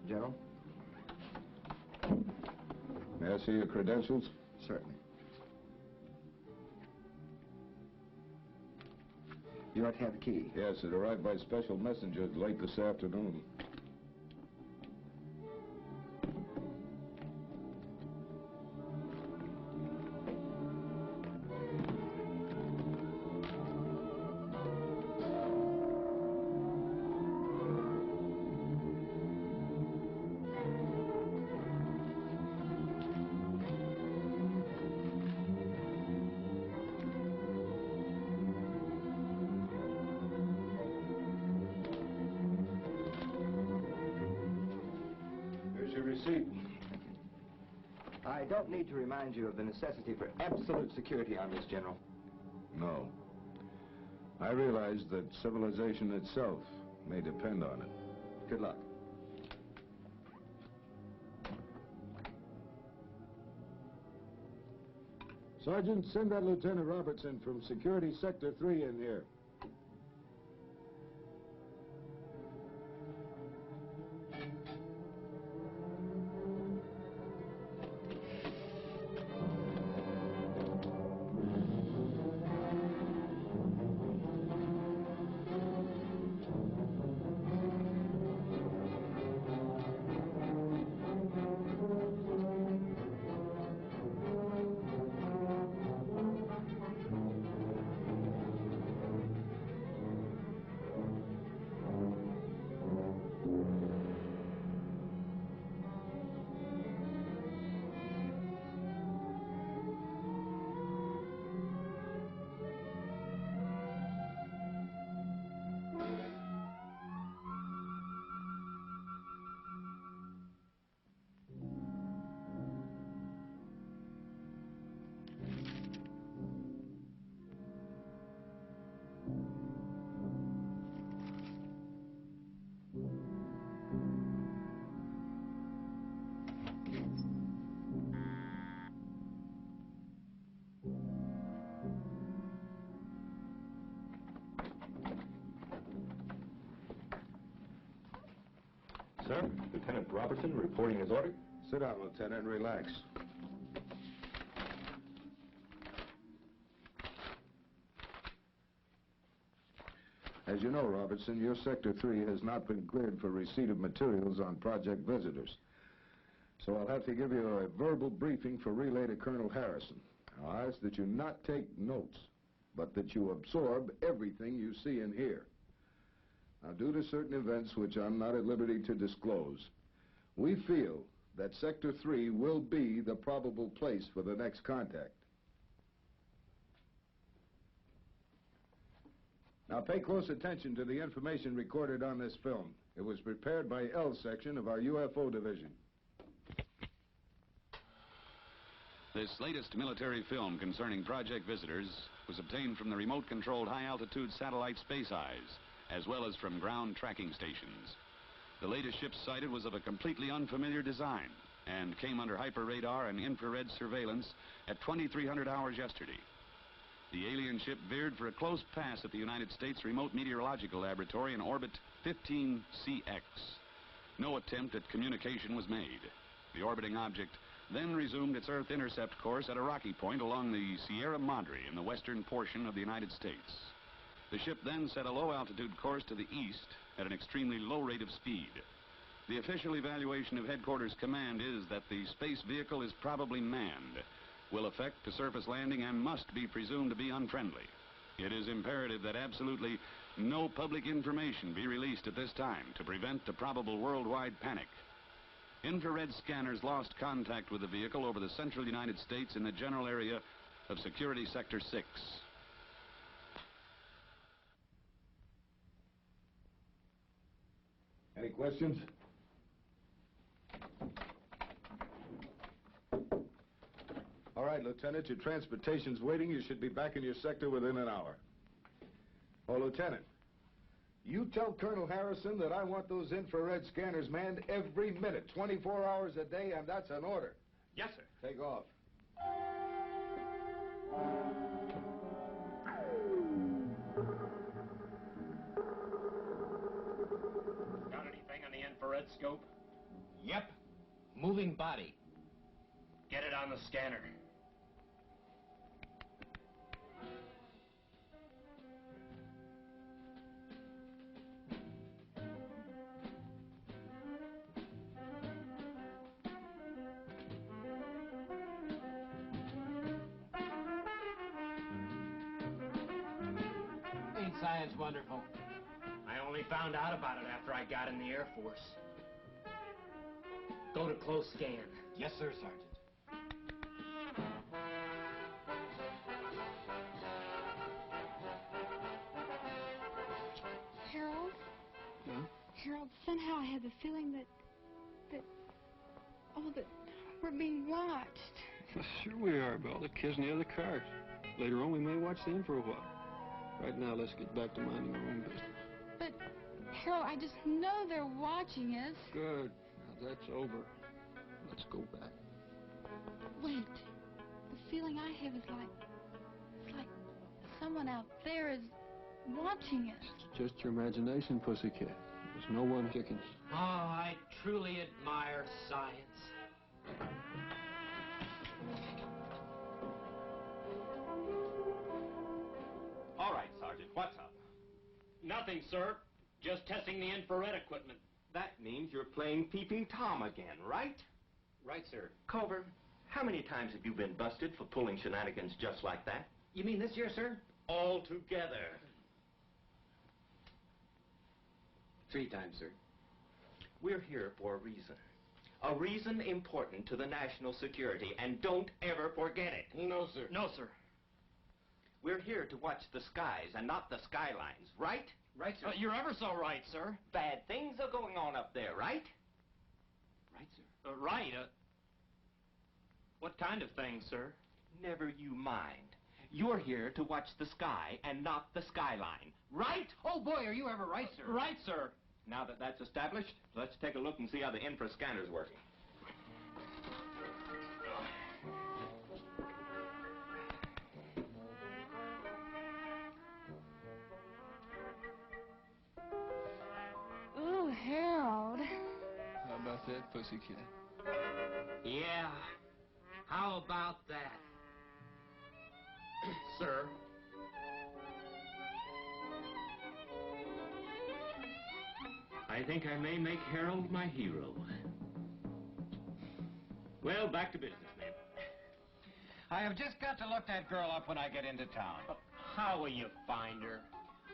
General. May I see your credentials? Certainly. You ought to have the key. Yes, it arrived by special messenger late this afternoon. I don't need to remind you of the necessity for absolute security on this, General. No. I realize that civilization itself may depend on it. Good luck. Sergeant, send that Lieutenant Robertson from Security Sector 3 in here. Sir, Lieutenant Robertson reporting his order. Sit down, Lieutenant, and relax. As you know, Robertson, your Sector 3 has not been cleared for receipt of materials on Project Visitors. So I'll have to give you a verbal briefing for relay to Colonel Harrison. I'll ask that you not take notes, but that you absorb everything you see and hear. Now, due to certain events which I'm not at liberty to disclose, we feel that Sector 3 will be the probable place for the next contact. Now, pay close attention to the information recorded on this film. It was prepared by L Section of our UFO Division. This latest military film concerning Project Visitors was obtained from the remote-controlled high-altitude satellite Space Eyes, as well as from ground tracking stations. The latest ship sighted was of a completely unfamiliar design and came under hyper-radar and infrared surveillance at 2300 hours yesterday. The alien ship veered for a close pass at the United States Remote Meteorological Laboratory in orbit 15CX. No attempt at communication was made. The orbiting object then resumed its Earth intercept course at a rocky point along the Sierra Madre in the western portion of the United States. The ship then set a low-altitude course to the east at an extremely low rate of speed. The official evaluation of Headquarters Command is that the space vehicle is probably manned, will effect a surface landing, and must be presumed to be unfriendly. It is imperative that absolutely no public information be released at this time to prevent a probable worldwide panic. Infrared scanners lost contact with the vehicle over the central United States in the general area of Security Sector 6. Any questions? All right, Lieutenant, your transportation's waiting. You should be back in your sector within an hour. Oh, Lieutenant, you tell Colonel Harrison that I want those infrared scanners manned every minute, 24 hours a day, and that's an order. Yes, sir. Take off. Got anything on the infrared scope? Yep. Moving body. Get it on the scanner. Ain't science wonderful? I only found out about it after I got in the Air Force. Go to close scan. Yes, sir, Sergeant. Harold? Huh? Harold, somehow I have the feeling that we're being watched. Sure we are, Belle. The kids in the other cars. Later on, we may watch them for a while. Right now, let's get back to minding our own business. But, Harold, I just know they're watching us. Good. Now that's over. Let's go back. Wait. The feeling I have is it's like someone out there is watching us. It's just your imagination, pussycat. There's no one kicking. Oh, I truly admire science. All right, Sergeant, what's up? Nothing, sir. Just testing the infrared equipment. That means you're playing Peeping Tom again, right? Right, sir. Culver, how many times have you been busted for pulling shenanigans just like that? You mean this year, sir? All together. 3 times, sir. We're here for a reason. A reason important to the national security, and don't ever forget it. No, sir. No, sir. We're here to watch the skies and not the skylines, right? Right, sir. You're ever so right, sir. Bad things are going on up there, right? Right, sir. Right. What kind of things, sir? Never you mind. You're here to watch the sky and not the skyline, right? Oh, boy, are you ever right, sir? Right, sir. Now that that's established, let's take a look and see how the infra scanner's working. Ooh, Harold. How about that, pussycat? Yeah. How about that? Sir. I think I may make Harold my hero. Well, back to business, then. I have just got to look that girl up when I get into town. How will you find her?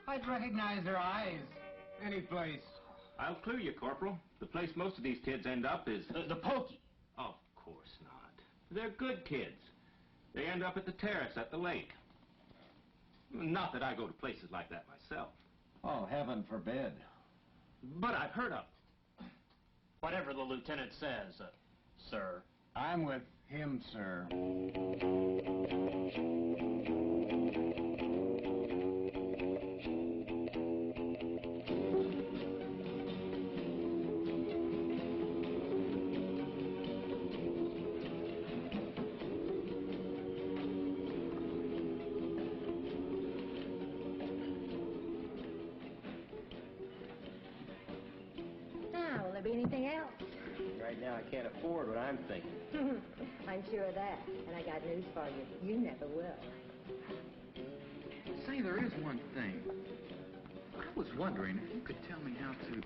I'd recognize her eyes. Any place. I'll clue you, Corporal. The place most of these kids end up is... The pokey. Of course not. They're good kids. They end up at the terrace at the lake. Not that I go to places like that myself. Oh, heaven forbid. But I've heard of them. Whatever the lieutenant says, sir. I'm with him, sir. Now, will there be anything else? Right now, I can't afford what I'm thinking. I'm sure of that. And I got news for you. You never will. Say, there is one thing. I was wondering if you could tell me how to...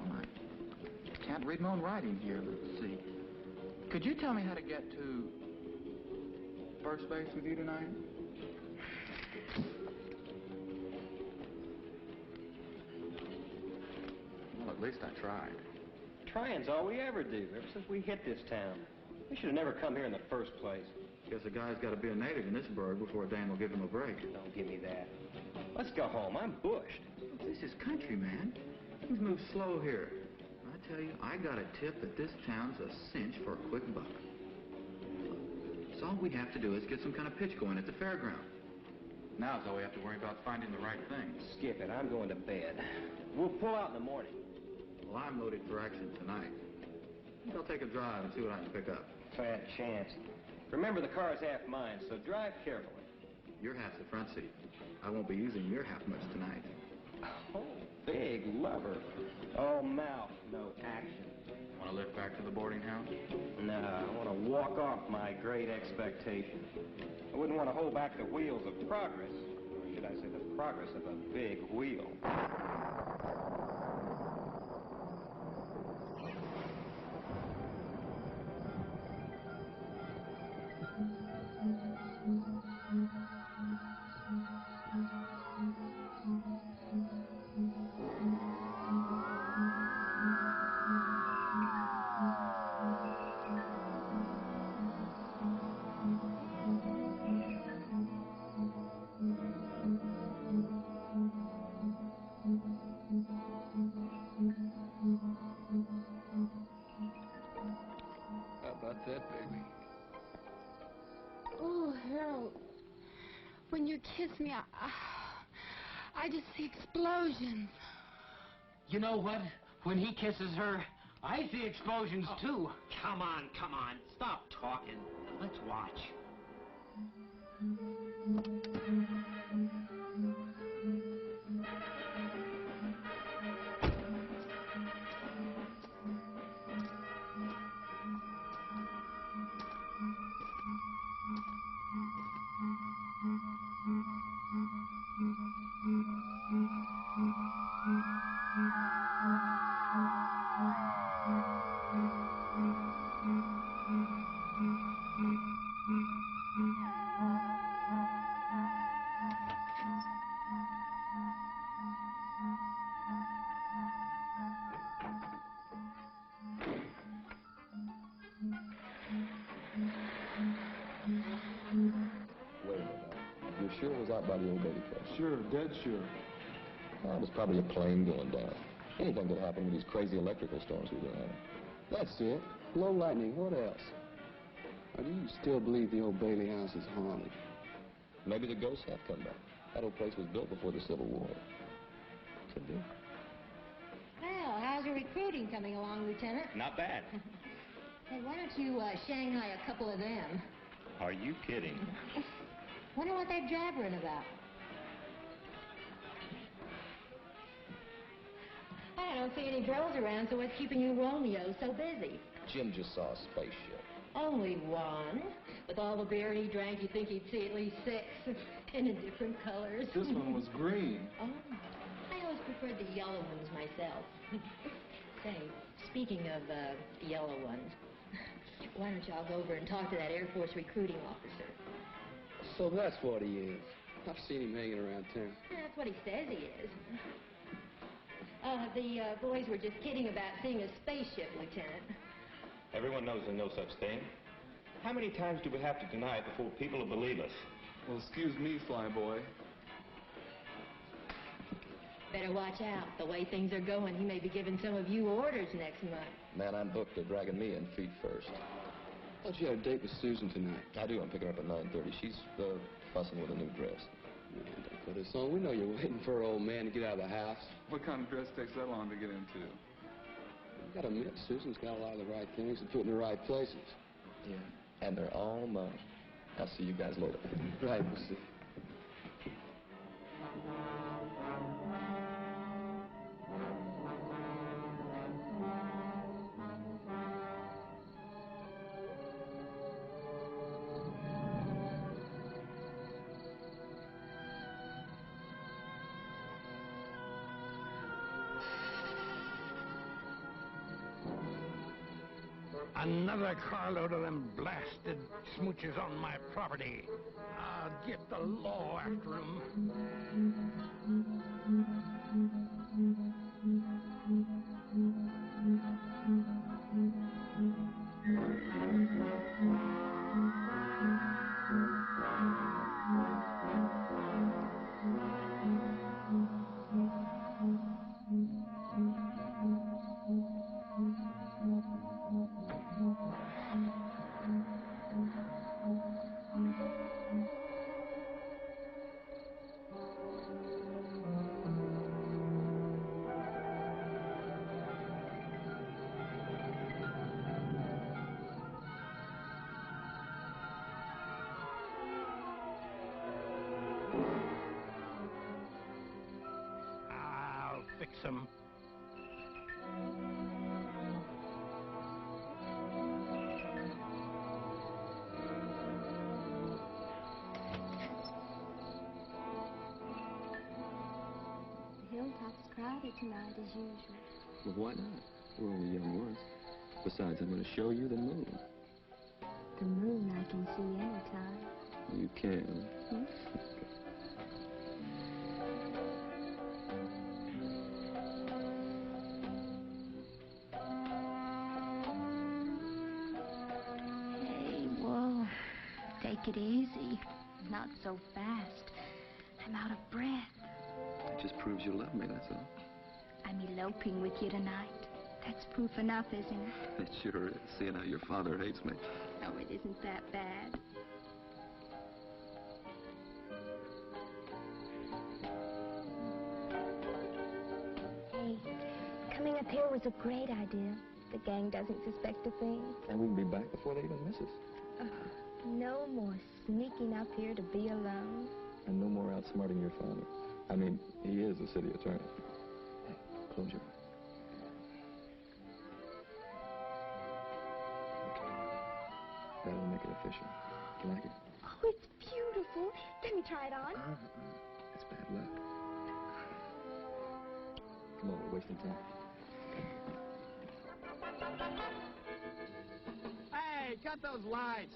Well, I can't read my own writing here. Let's see. Could you tell me how to get to first base with you tonight? Well, at least I tried. Trying's all we ever do, ever since we hit this town. We should have never come here in the first place. Guess a guy's got to be a native in this burg before Dan will give him a break. Don't give me that. Let's go home. I'm bushed. Look, this is country, man. Things move slow here. I tell you, I got a tip that this town's a cinch for a quick buck. So all we have to do is get some kind of pitch going at the fairground. Now's all we have to worry about finding the right thing. Skip it. I'm going to bed. We'll pull out in the morning. Well, I'm loaded for action tonight. I'll take a drive and see what I can pick up. Fat chance. Remember, the car's half mine, so drive carefully. Your half's the front seat. I won't be using your half much tonight. Oh, big lover. All mouth, no action. Want to lift back to the boarding house? No, I want to walk off my great expectation. I wouldn't want to hold back the wheels of progress. Or should I say the progress of a big wheel? How about that, baby? Oh, Harold. When you kiss me, I just see explosions. You know what? When he kisses her, I see explosions, too. Come on, come on. Stop talking. Let's watch. Wait a minute. You sure it was out by the old baby place? Sure, dead sure. Oh, it was probably a plane going down. Anything could happen with these crazy electrical storms we've been having. That's it. Low lightning, what else? Now, do you still believe the old Bailey house is haunted? Maybe the ghosts have come back. That old place was built before the Civil War. Could be. Well, how's your recruiting coming along, Lieutenant? Not bad. Hey, why don't you Shanghai a couple of them? Are you kidding? Wonder what they're jabbering about. I don't see any girls around, so what's keeping you Romeo so busy? Jim just saw a spaceship. Only one. With all the beer he drank, you'd think he'd see at least 6 and in different colors. This one was green. Oh, I always preferred the yellow ones myself. Say, speaking of yellow ones, why don't y'all go over and talk to that Air Force recruiting officer? So that's what he is. I've seen him hanging around town. That's what he says he is. The boys were just kidding about seeing a spaceship, Lieutenant. Everyone knows there's no such thing. How many times do we have to deny it before people will believe us? Well, excuse me, Flyboy. Better watch out. The way things are going, he may be giving some of you orders next month. Man, I'm booked. They're dragging me in feet first. Thought you had a date with Susan tonight. I do. I'm picking her up at 9:30. She's fussing with a new dress. Man, don't put us on. We know you're waiting for her old man to get out of the house. What kind of dress takes that long to get into? You gotta admit, Susan's got a lot of the right things and put in the right places. Yeah. And they're all mine. I'll see you guys later. Right, we'll see. Another carload of them blasted smooches on my property. I'll get the law after 'em. fix 'em. The hilltop's crowded tonight as usual. Well, why not? We're only young ones. Besides, I'm going to show you the moon. The moon I can see anytime. You can. Hmm? Hey, whoa. Take it easy. Not so fast. I'm out of breath. It just proves you love me, that's all. I'm eloping with you tonight. That's proof enough, isn't it? It sure is, seeing how your father hates me. No, it isn't that bad. Hey, coming up here was a great idea. The gang doesn't suspect a thing. And we can be back before they even miss us. No more sneaking up here to be alone. And no more outsmarting your father. I mean, he is a city attorney. Hey, close your eyes. That'll make it official. You like it? Oh, it's beautiful. Let me try it on. It's bad luck. Come on, we're wasting time. Hey, cut those lights.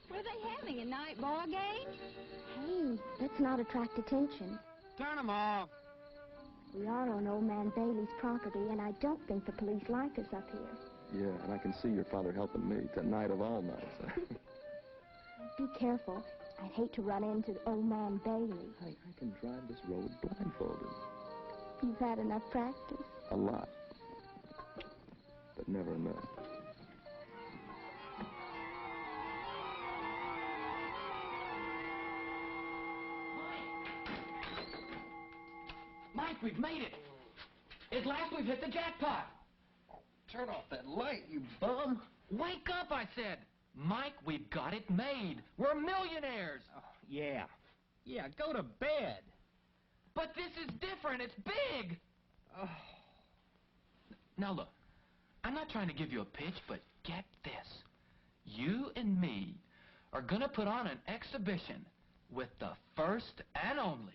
What are they having, a night ball game? Hey, let's not attract attention. Turn them off. We are on Old Man Bailey's property, and I don't think the police like us up here. Yeah, and I can see your father helping me tonight of all nights. Be careful. I'd hate to run into Old Man Bailey. I can drive this road blindfolded. You've had enough practice. A lot. But never enough. Mike, we've made it. At last we've hit the jackpot. Turn off that light, you bum. Wake up, I said. Mike, we've got it made. We're millionaires. Oh, yeah. Yeah, go to bed. But this is different. It's big. Oh. Now, look. I'm not trying to give you a pitch, but get this. You and me are going to put on an exhibition with the first and only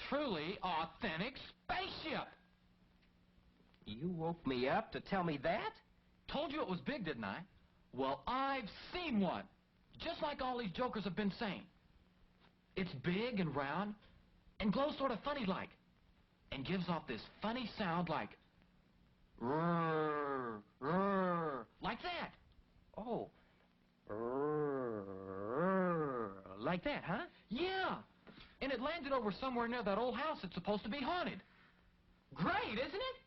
truly authentic spaceship. You woke me up to tell me that? Told you it was big, didn't I? Well, I've seen one. Just like all these jokers have been saying. It's big and round and glows sort of funny-like and gives off this funny sound like rrrr, rrrr, like that. Oh. Like that, huh? Yeah. And it landed over somewhere near that old house that's supposed to be haunted. Great, isn't it?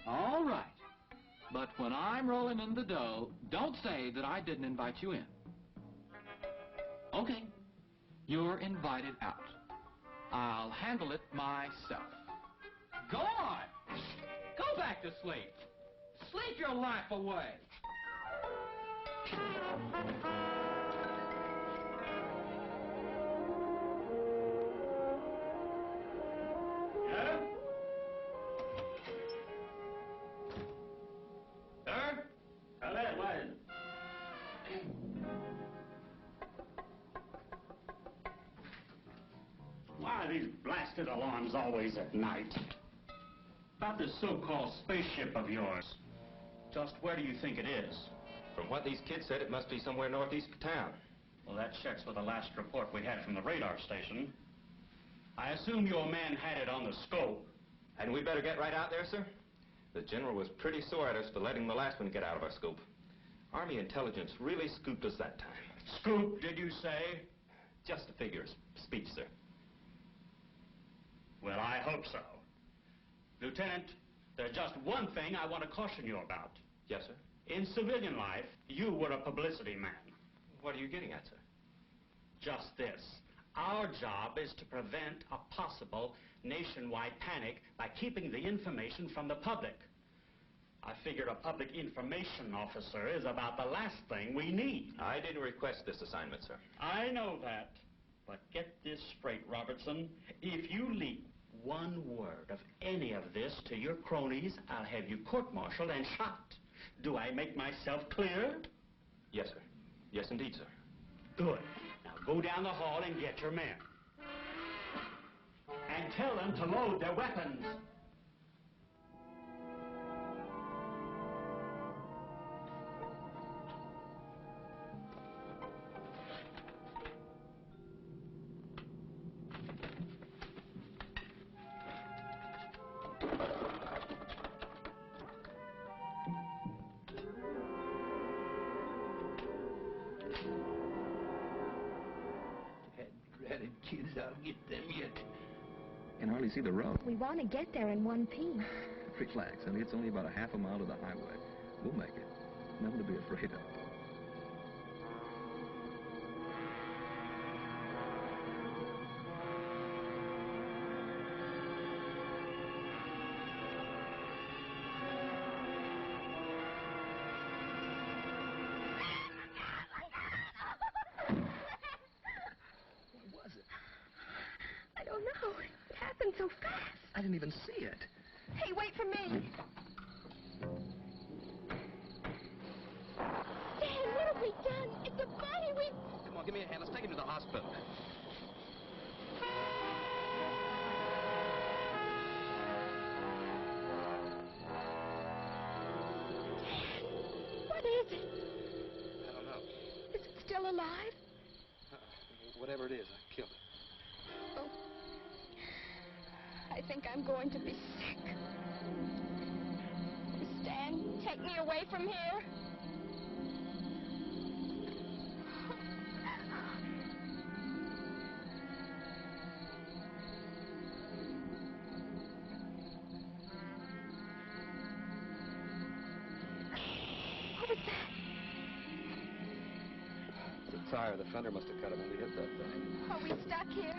All right. But when I'm rolling in the dough, don't say that I didn't invite you in. Okay. You're invited out. I'll handle it myself. Go on. Go back to sleep. Sleep your life away. Yeah? Sir? Come in, Wayne. Why are these blasted alarms always at night? About this so-called spaceship of yours. Just where do you think it is? From what these kids said, it must be somewhere northeast of town. Well, that checks with the last report we had from the radar station. I assume your man had it on the scope. Hadn't we better get right out there, sir? The general was pretty sore at us for letting the last one get out of our scope. Army intelligence really scooped us that time. Scoop, did you say? Just a figure of speech, sir. Well, I hope so. Lieutenant, there's just one thing I want to caution you about. Yes, sir? In civilian life, you were a publicity man. What are you getting at, sir? Just this. Our job is to prevent a possible nationwide panic by keeping the information from the public. I figure a public information officer is about the last thing we need. I didn't request this assignment, sir. I know that. But get this straight, Robertson. If you leak one word of any of this to your cronies, I'll have you court-martialed and shot. Do I make myself clear? Yes, sir. Yes, indeed, sir. Good. Now go down the hall and get your men. And tell them to load their weapons. Ratted kids, I'll get them yet. Can hardly see the road. We want to get there in one piece. Relax, honey. It's only about a half a mile to the highway. We'll make it. Nothing to be afraid of. I don't know. It happened so fast. I didn't even see it. Hey, wait for me. Stan, what have we done? It's a body. We... Come on, give me a hand. Let's take him to the hospital. What is it? I don't know. Is it still alive? Whatever it is, I killed it. Oh. I think I'm going to be sick. Stan, take me away from here. What was that? The tire, the fender must have cut it when we hit that thing. Are we stuck here?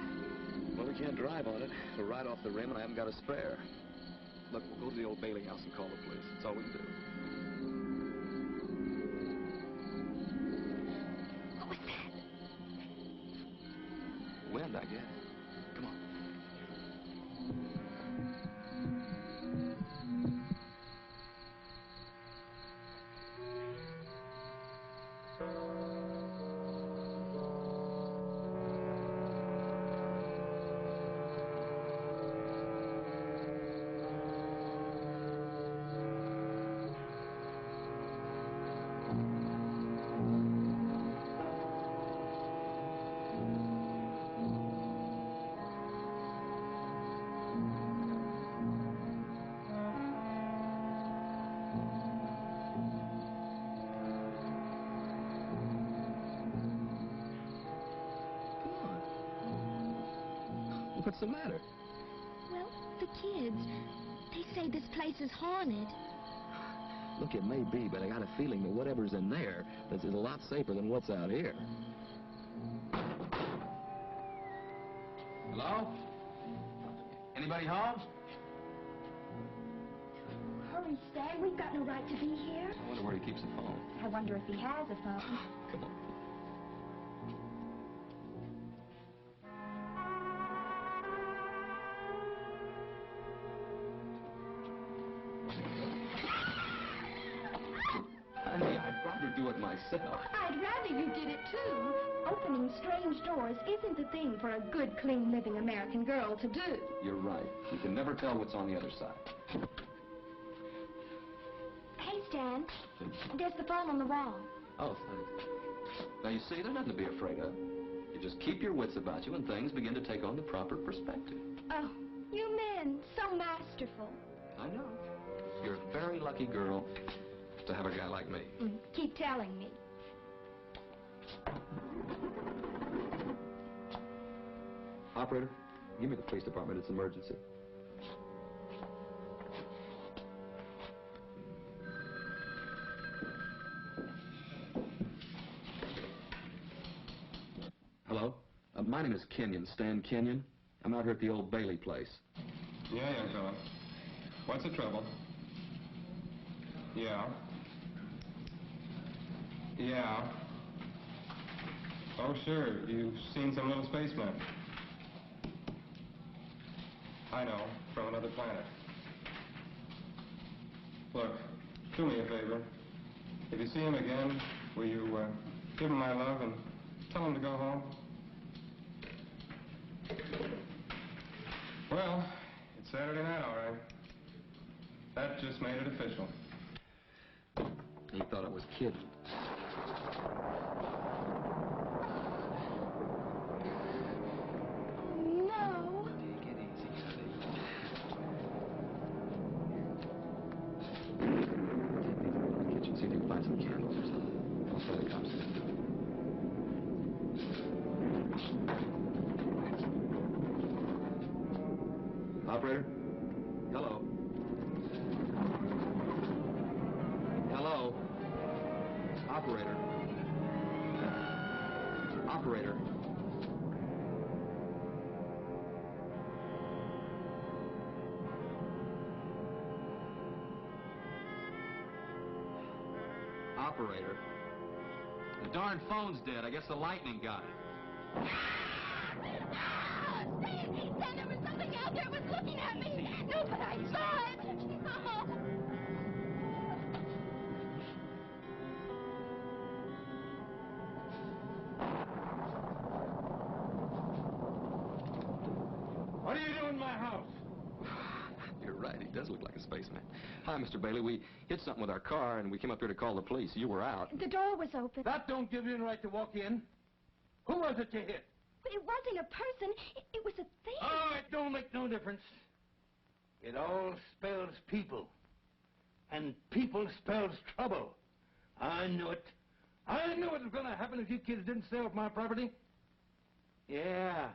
Well, we can't drive on it. We're right off the rim, and I haven't got a spare. Look, we'll go to the old Bailey house and call the police. That's all we can do. What was that? Wind, I guess. Come on. What's the matter? Well, the kids, they say this place is haunted. Look, it may be, but I got a feeling that whatever's in there is a lot safer than what's out here. Hello? Anybody home? Hurry, Stan. We've got no right to be here. I wonder where he keeps the phone. I wonder if he has a phone. Come on. Honey, I'd rather do it myself. I'd rather you did it, too. Opening strange doors isn't the thing for a good, clean, living American girl to do. You're right. You can never tell what's on the other side. Hey, Stan. There's the phone on the wall. Oh, thanks. Now, you see, there's nothing to be afraid of. You just keep your wits about you and things begin to take on the proper perspective. Oh, you men, so masterful. I know. You're a very lucky girl to have a guy like me. Keep telling me. Operator, give me the police department. It's an emergency. Hello? My name is Kenyon, Stan Kenyon. I'm out here at the old Bailey place. Yeah, young fella. What's the trouble? Yeah. Yeah. Oh, sure. You've seen some little spaceman. I know, from another planet. Look, do me a favor. If you see him again, will you give him my love and tell him to go home? Well, it's Saturday night, all right. That just made it official. He thought I was kidding. No. Take it easy, honey. Go to the kitchen, see if you can find some candles or something. I'll tell the cops. Operator? Hello? Hello? Operator? Operator? Operator? The darn phone's dead. I guess the lightning got it. Stan, there was something out there. It was looking at me. No, but I saw it. Oh. What are you doing in my house? You're right. He does look like a spaceman. Hi, Mr. Bailey. We hit something with our car, and we came up here to call the police. You were out. The door was open. That don't give you the right to walk in. Who was it you hit? It wasn't a person. It was a thing. Oh, it don't make no difference. It all spells people. And people spells trouble. I knew it. I knew it was going to happen if you kids didn't stay off my property. Yeah.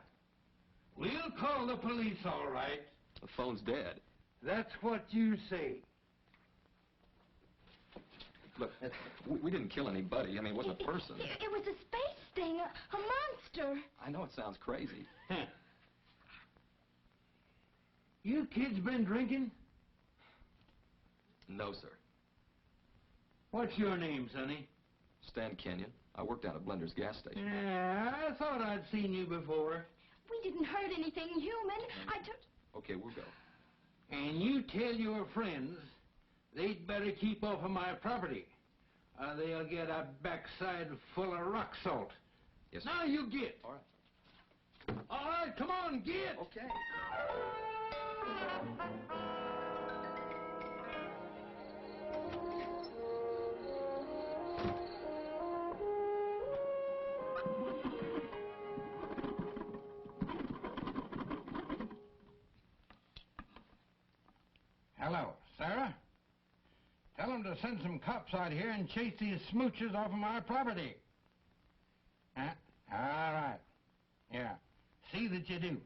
We'll call the police, all right. The phone's dead. That's what you say. Look, we didn't kill anybody. I mean, it wasn't a person. It was a space thing, a monster. I know it sounds crazy. Huh. You kids been drinking? No, sir. What's your name, Sonny? Stan Kenyon. I work down at Blender's gas station. Yeah, I thought I'd seen you before. We didn't hurt anything human. I took... Okay, we'll go. And you tell your friends they'd better keep off of my property, or they'll get a backside full of rock salt. Yes, sir. Now you get. All right. All right, come on, get. Okay. Hello, Sarah. Tell them to send some cops out here and chase these smooches off of my property. Huh? All right. Yeah. See that you do.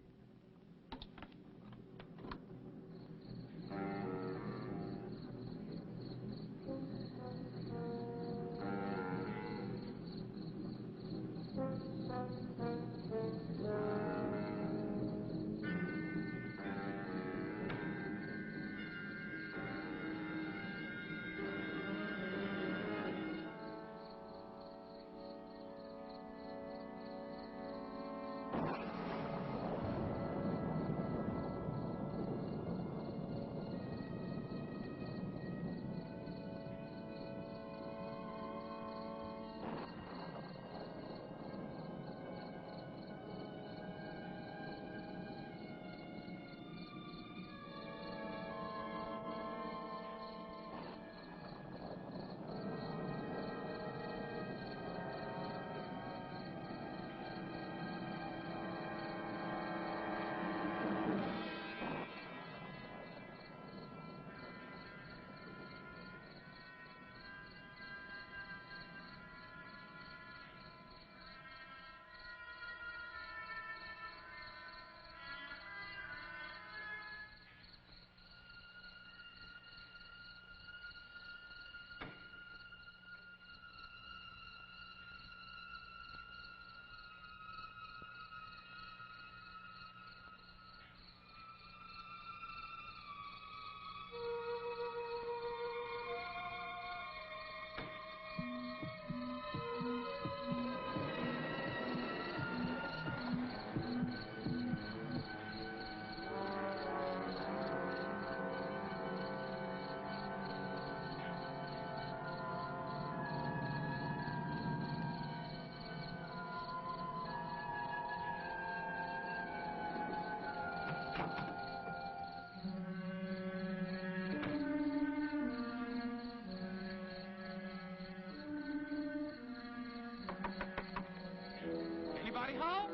home?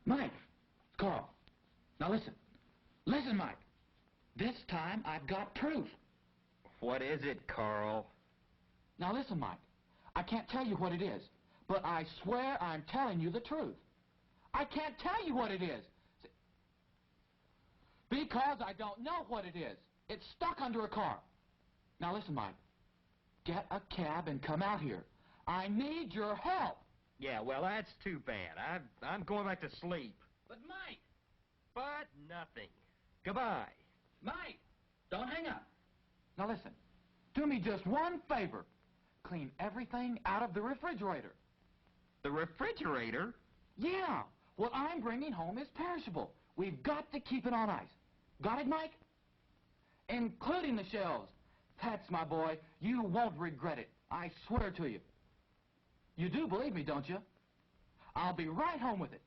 Mike! Carl. Now listen. Listen, Mike. This time I've got proof. What is it, Carl? Now listen, Mike. I can't tell you what it is, but I swear I'm telling you the truth. I can't tell you what it is. Because I don't know what it is. It's stuck under a car. Now listen, Mike. Get a cab and come out here. I need your help. Yeah, well, that's too bad. I'm going back to sleep. But Mike! But nothing. Goodbye. Mike! Don't hang up. Now listen. Do me just one favor. Clean everything out of the refrigerator. The refrigerator? Yeah. What I'm bringing home is perishable. We've got to keep it on ice. Got it, Mike? Including the shelves. That's my boy. You won't regret it. I swear to you. You do believe me, don't you? I'll be right home with it.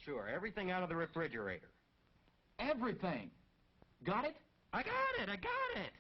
Sure, everything out of the refrigerator. Everything. Got it? I got it! I got it!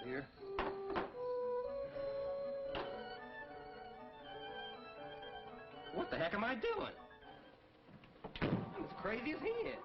Here. What the heck am I doing? I'm as crazy as he is.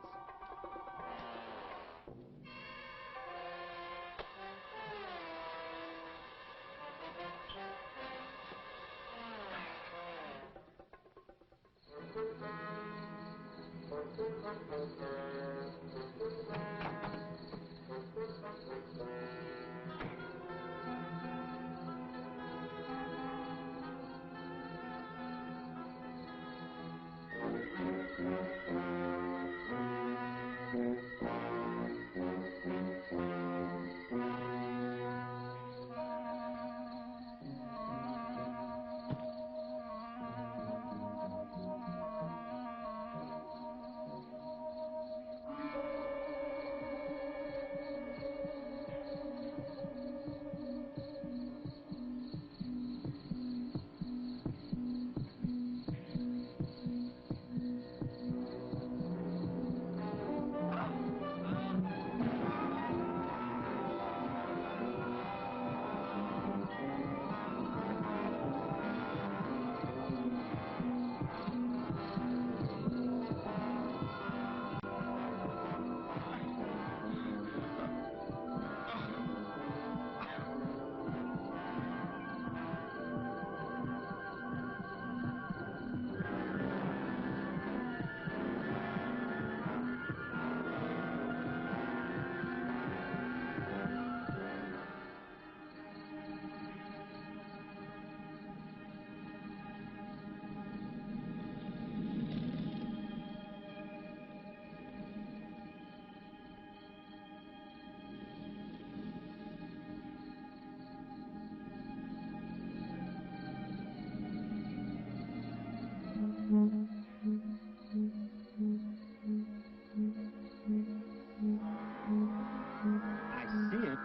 I see it,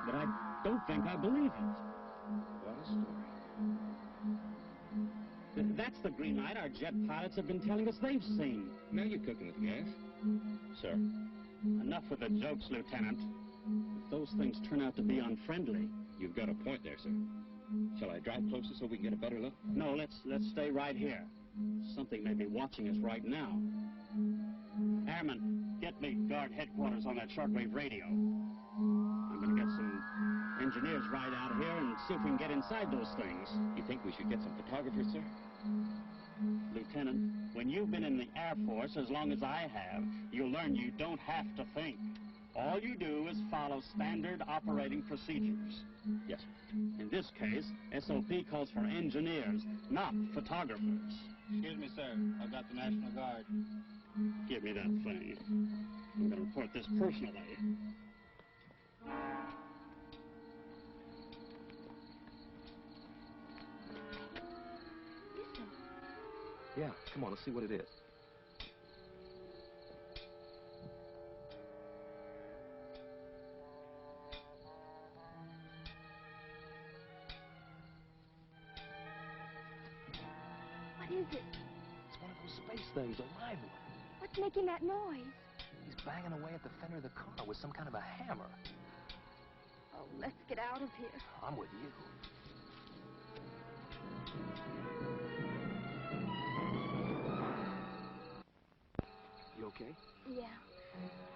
but I don't think I believe it. What a story. That's the green light our jet pilots have been telling us they've seen. Now you're cooking with gas. Sir, enough with the jokes, Lieutenant. If those things turn out to be unfriendly... You've got a point there, sir. Shall I drive closer so we can get a better look? No, let's stay right here. Something may be watching us right now. Airman, get me guard headquarters on that shortwave radio. I'm going to get some engineers right out here and see if we can get inside those things. You think we should get some photographers, sir? Lieutenant, when you've been in the Air Force as long as I have, you'll learn you don't have to think. All you do is follow standard operating procedures. Yes, sir. In this case, SOP calls for engineers, not photographers. Excuse me, sir. I've got the National Guard. Give me that thing. I'm going to report this personally. Listen. Yeah, come on, let's see what it is. What is it? It's one of those space things, a live one. What's making that noise? He's banging away at the fender of the car with some kind of a hammer. Oh, let's get out of here. I'm with you. You okay? Yeah.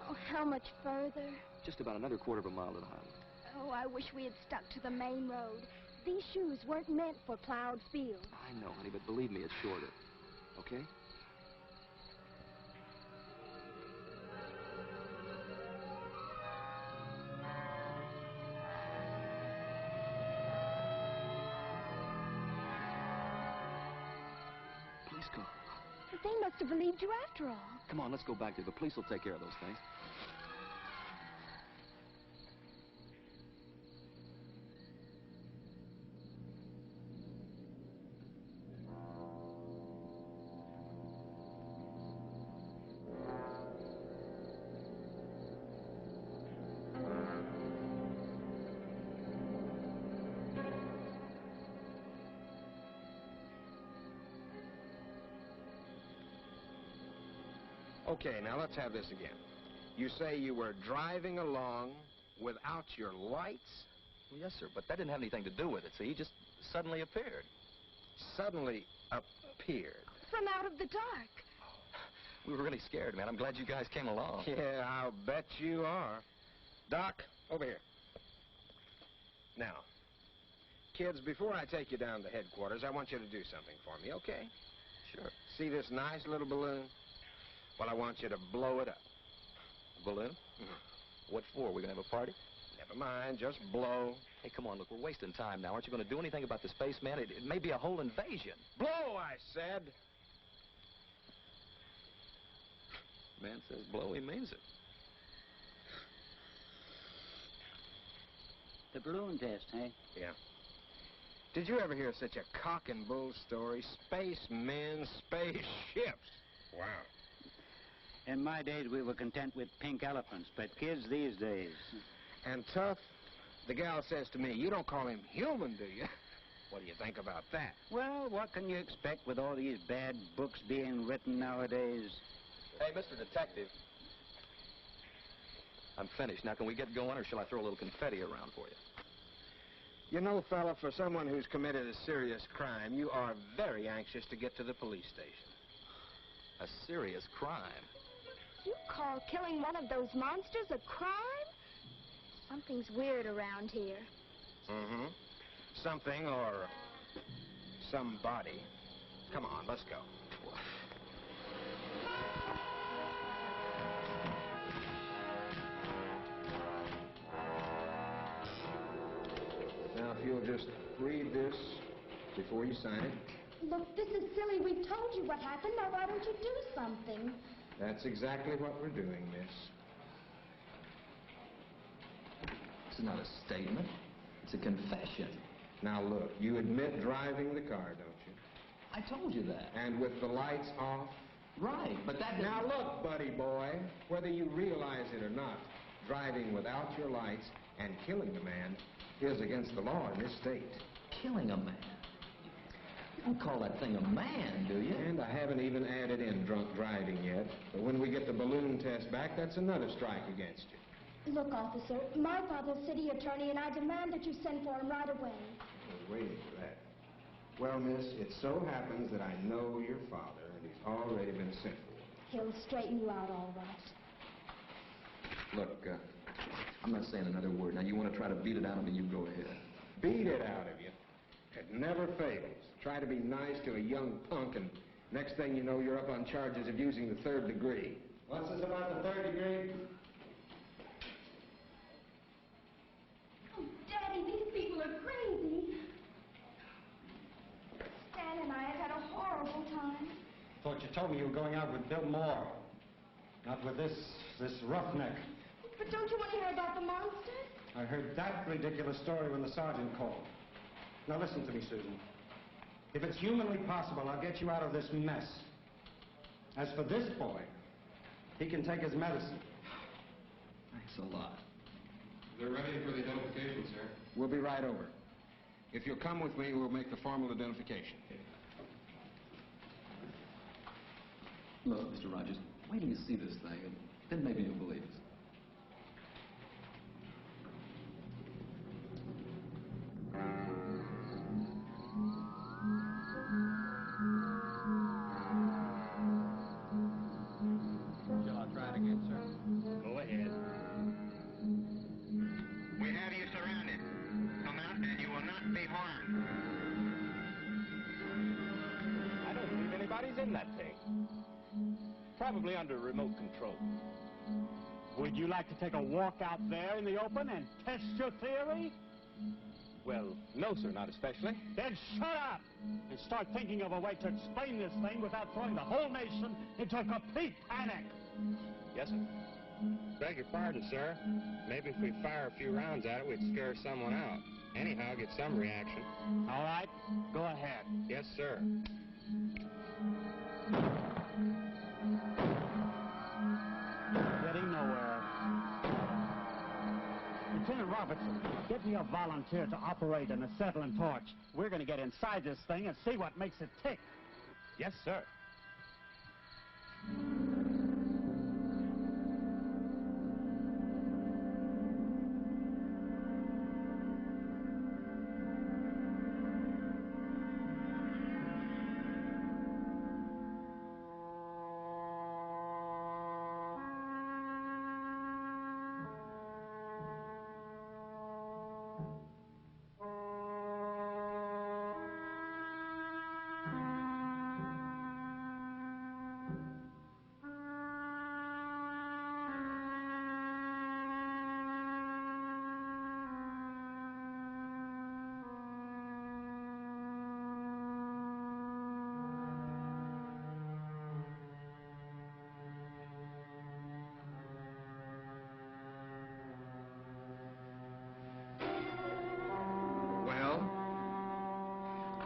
Oh, how much further? Just about another quarter of a mile to the highway. Oh, I wish we had stuck to the main road. These shoes weren't meant for plowed fields. I know, honey, but believe me, it's shorter. Okay? Police car. They must have believed you after all. Come on, let's go back there. The police will take care of those things. Okay, now let's have this again. You say you were driving along without your lights? Well, yes, sir, but that didn't have anything to do with it. See, he just suddenly appeared. Suddenly appeared? From out of the dark. We were really scared, man. I'm glad you guys came along. Yeah, I'll bet you are. Doc, over here. Now, kids, before I take you down to headquarters, I want you to do something for me, okay? Sure. See this nice little balloon? Well, I want you to blow it up. Balloon? Mm-hmm. What for? We're going to have a party? Never mind, just blow. Hey, come on, look, we're wasting time now. Aren't you going to do anything about the spaceman? It may be a whole invasion. Blow, I said. Man says blow, he means it. The balloon test, eh? Yeah. Did you ever hear such a cock and bull story? Spacemen, spaceships. Wow. In my days, we were content with pink elephants, but kids these days... And Tough, the gal says to me, you don't call him human, do you? What do you think about that? Well, what can you expect with all these bad books being written nowadays? Hey, Mr. Detective. I'm finished. Now, can we get going, or shall I throw a little confetti around for you? You know, fella, for someone who's committed a serious crime, you are very anxious to get to the police station. A serious crime? You call killing one of those monsters a crime? Something's weird around here. Mm-hmm. Something or somebody. Come on, let's go. Now, if you'll just read this before you sign it. Look, this is silly. We've told you what happened. Now, why don't you do something? That's exactly what we're doing, miss. This is not a statement. It's a confession. Now, look, you admit driving the car, don't you? I told you that. And with the lights off? Right, but that... Now, look, buddy boy, whether you realize it or not, driving without your lights and killing a man is against the law in this state. Killing a man? You don't call that thing a man, do you? And I haven't even added in drunk driving yet. But when we get the balloon test back, that's another strike against you. Look, officer, my father's city attorney, and I demand that you send for him right away. I was waiting for that. Well, miss, it so happens that I know your father, and he's already been sent for. He'll straighten you out all right. Look, I'm not saying another word. Now, you want to try to beat it out of me, you go ahead. Beat it out of you? It never fails. Try to be nice to a young punk, and Next thing you know, you're up on charges of using the third degree. What's this about the third degree? Oh, Daddy, these people are crazy. Stan and I have had a horrible time. Thought you told me you were going out with Bill Moore. Not with this roughneck. But don't you want to hear about the monsters? I heard that ridiculous story when the sergeant called. Now listen to me, Susan. If it's humanly possible, I'll get you out of this mess. As for this boy, he can take his medicine. Thanks a lot. They're ready for the identification, sir. We'll be right over. If you'll come with me, we'll make the formal identification. Look, Mr. Rogers, wait till you see this thing, and then maybe you'll believe us. Shall I try it again, sir? Go ahead. We have you surrounded. Come out and you will not be harmed. I don't believe anybody's in that thing. Probably under remote control. Would you like to take a walk out there in the open and test your theory? Well, no, sir, not especially. Then shut up and start thinking of a way to explain this thing without throwing the whole nation into a complete panic. Yes, sir. Beg your pardon, sir. Maybe if we fire a few rounds at it, we'd scare someone out. Anyhow, get some reaction. All right, go ahead. Yes, sir. Getting nowhere. Lieutenant Robertson, get me a volunteer to operate an acetylene torch. We're going to get inside this thing and see what makes it tick. Yes, sir.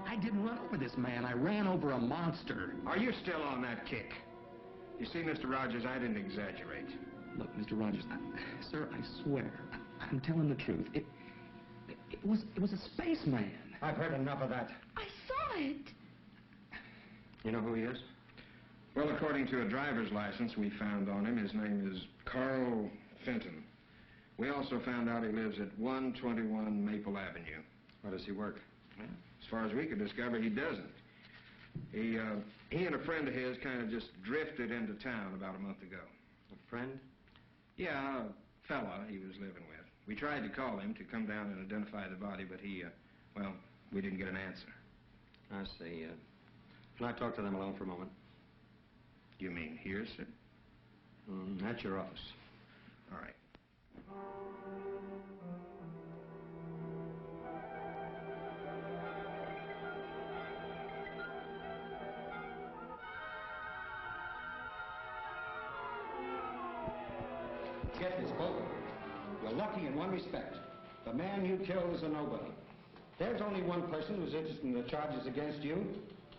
I didn't run over this man. I ran over a monster. Are you still on that kick? You see, Mr. Rogers, I didn't exaggerate. Look, Mr. Rogers, sir, I swear, I'm telling the truth. It was a spaceman. I've heard enough of that. I saw it. You know who he is? Well, according to a driver's license we found on him, his name is Carl Fenton. We also found out he lives at 121 Maple Avenue. Where does he work? Well, as far as we could discover, he doesn't. He and a friend of his kind of just drifted into town about a month ago. A friend? Yeah, a fella he was living with. We tried to call him to come down and identify the body, but well, we didn't get an answer. I see. Can I talk to them alone for a moment? You mean here, sir? At your office. All right. Get this, both of you. You're lucky in one respect. The man you killed is a nobody. There's only one person who's interested in the charges against you,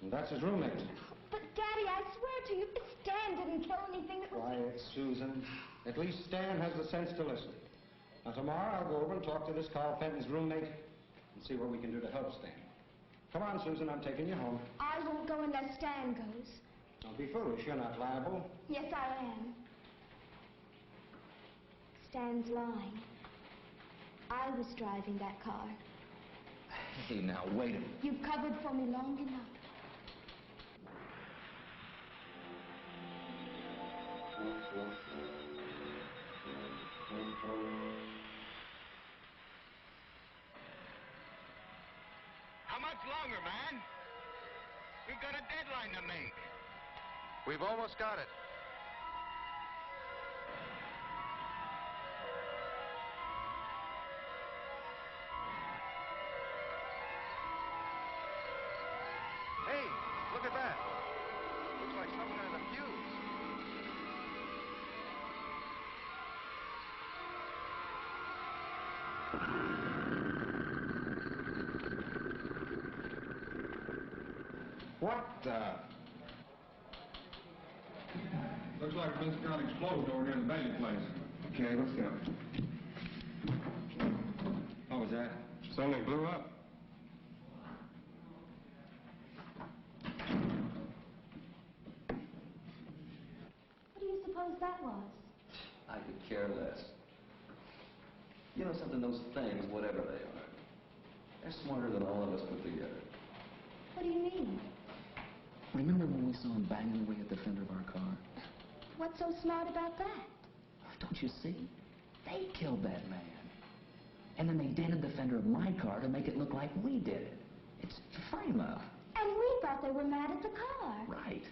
and that's his roommate. But, Daddy, I swear to you, Stan didn't kill anything that was... Quiet, Susan. At least Stan has the sense to listen. Now, tomorrow I'll go over and talk to this Carl Fenton's roommate and see what we can do to help Stan. Come on, Susan, I'm taking you home. I won't go unless Stan goes. Don't be foolish. You're not liable. Yes, I am. Stan's lying. I was driving that car. Hey, now, wait a minute. You've covered for me long enough. How much longer, man? We've got a deadline to make. We've almost got it. Hey, look at that. Looks like some kind of fuse. What the? Looks like this got exploded over here in the Bailey place. Okay, let's go. What was that? Something blew up. What do you suppose that was? I could care less. You know something, those things, whatever they are, they're smarter than all of us put together. What do you mean? Remember when we saw them banging away at the fender of our car? What's so smart about that? Don't you see? They killed that man. And then they dented the fender of my car to make it look like we did it. It's frame-up. And we thought they were mad at the car. Right.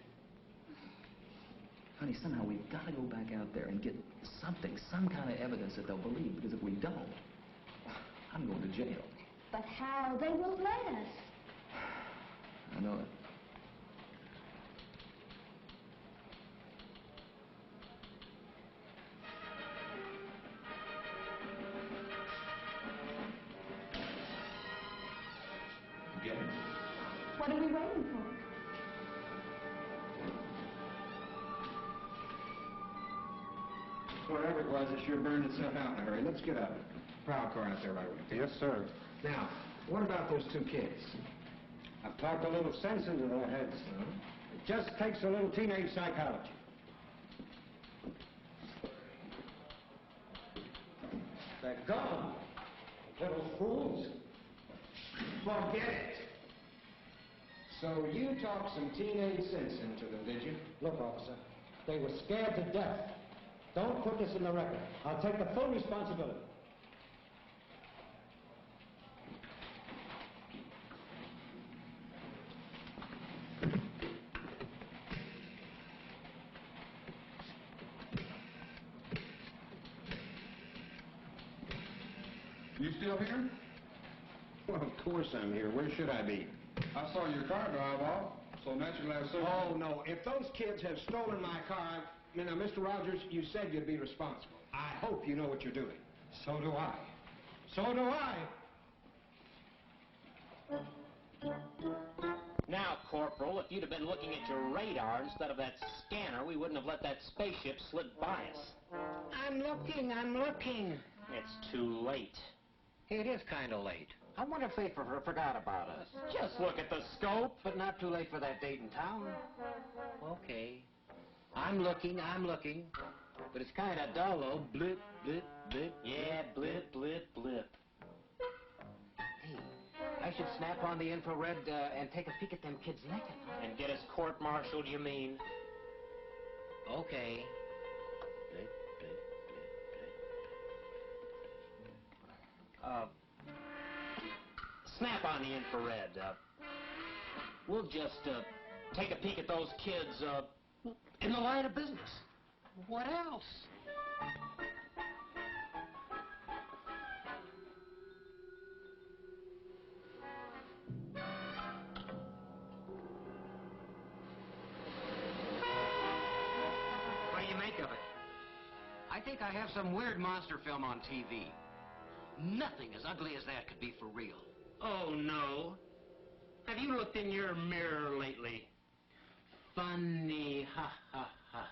Honey, somehow we've got to go back out there and get something, some kind of evidence that they'll believe, because if we don't, I'm going to jail. But how? They won't let us. I know it. Get it? What are we waiting for? Whatever it was, it sure burned itself out in a hurry. Let's get a prowl car out there right away. Yes, sir. Now, what about those two kids? I've talked a little sense into their heads. It just takes a little teenage psychology. They're gone. Little fools. Forget it. So you talked some teenage sense into them, did you? Look, officer, they were scared to death. Don't put this in the record. I'll take the full responsibility. You still here? Well, of course I'm here. Where should I be? I saw your car drive off, so naturally I assumed... Oh, no. If those kids have stolen my car, now, Mr. Rogers, you said you'd be responsible. I hope you know what you're doing. So do I. So do I. Now, Corporal, if you'd have been looking at your radar instead of that scanner, we wouldn't have let that spaceship slip by us. I'm looking. It's too late. It is kind of late. I wonder if they forgot about us. Just look at the scope. But not too late for that date in town. Okay. I'm looking. But it's kind of dull, though. Blip, blip, blip. Yeah, blip, blip, blip. Hey, I should snap on the infrared and take a peek at them kids naked. And get us court-martialed, you mean? Okay. Blip, blip, blip, blip. Snap on the infrared. We'll just take a peek at those kids in the line of business. What else? What do you make of it? I think I have some weird monster film on TV. Nothing as ugly as that could be for real. Oh, no. Have you looked in your mirror lately? Funny, ha, ha, ha.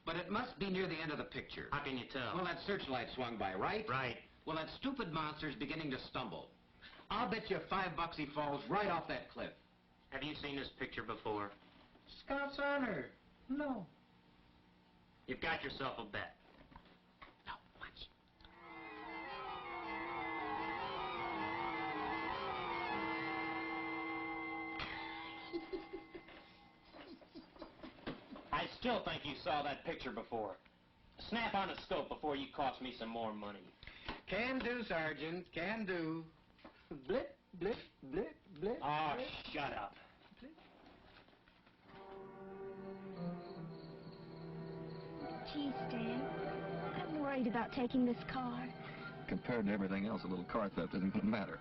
But it must be near the end of the picture. How can you tell? Well, that searchlight swung by, right? Right. Well, that stupid monster's beginning to stumble. I'll bet you $5 he falls right off that cliff. Have you seen this picture before? Scout's honor. No. You've got yourself a bet. Now, watch. I still think you saw that picture before. Snap on a scope before you cost me some more money. Can do, Sergeant. Can do. Blip, blip, blip, blip. Oh, shut up. Gee, Stan, I'm worried about taking this car. Compared to everything else, a little car theft isn't going to matter.